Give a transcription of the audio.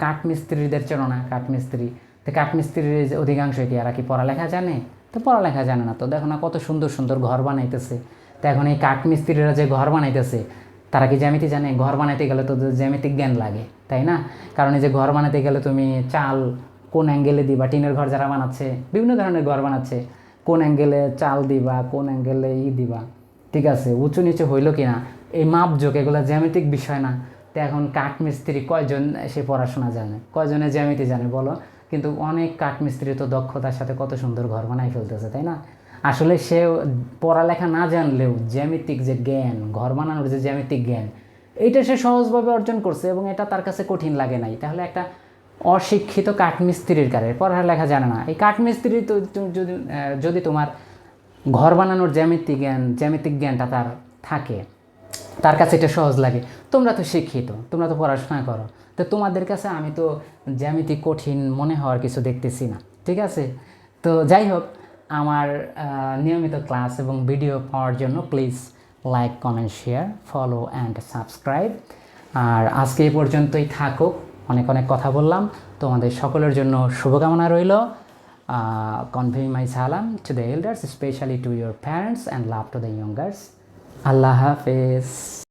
কাঠমিস্ত্রিদের চেনো না? কাঠমিস্ত্রি, তো কাঠমিস্ত্রির অধিকাংশ কি এরা কি পড়ালেখা জানে? তো পড়ালেখা জানে না। তো দেখো না কত সুন্দর সুন্দর ঘর বানাইতেছে। তো এখন এই কাঠমিস্ত্রিরা যে ঘর বানাইতেছে, তারা কি জ্যামিতি জানে? ঘর বানাইতে গেলে তো জ্যামিতিক জ্ঞান লাগে, তাই না? কারণ এই যে ঘর বানাতে গেলে তুমি চাল কোন অ্যাঙ্গেলে দিবা, টিনের ঘর যারা বানাচ্ছে, বিভিন্ন ধরনের ঘর বানাচ্ছে, কোন অ্যাঙ্গেলে চাল দিবা, কোন অ্যাঙ্গেলে দিবা, ঠিক আছে, উঁচু নিচু হইলো কি না, এই মাপজোক, এগুলো জ্যামিতিক বিষয় না? তো এখন কাঠমিস্ত্রি কয়জন সে পড়াশোনা জানে, কয়জনে জ্যামিতি জানে বলো? কিন্তু অনেক কাঠমিস্ত্রি তো দক্ষতার সাথে কত সুন্দর ঘর বানাই ফেলতেছে, তাই না? আসলে সে পড়ালেখা না জানলেও জ্যামিতিক যে জ্ঞান, ঘর বানানোর যে জ্যামিতিক জ্ঞান, এইটা সে সহজভাবে অর্জন করছে এবং এটা তার কাছে কঠিন লাগে নাই। তাহলে একটা অশিক্ষিত কাঠমিস্ত্রির কারে পড়ালেখা জানে না, এই কাঠমিস্ত্রি তো যদি যদি তোমার ঘর বানানোর জ্যামিতিক জ্ঞানটা তার থাকে, তার কাছে এটা সহজ লাগে। তোমরা তো শিক্ষিত, তোমরা তো পড়াশোনা করো, তো তোমাদের কাছে আমি তো জ্যামিতি কঠিন মনে হওয়ার কিছু দেখতেছি না, ঠিক আছে? তো যাই হোক, আমার নিয়মিত ক্লাস এবং ভিডিও পাওয়ার জন্য please like, comment, share, follow and subscribe. আর আজকে এই পর্যন্তই থাকুক, অনেক অনেক কথা বললাম। তোমাদের সকলের জন্য শুভকামনা রইল। Convey my salam to the elders, especially to your parents, and love to the youngers. Allah Hafiz.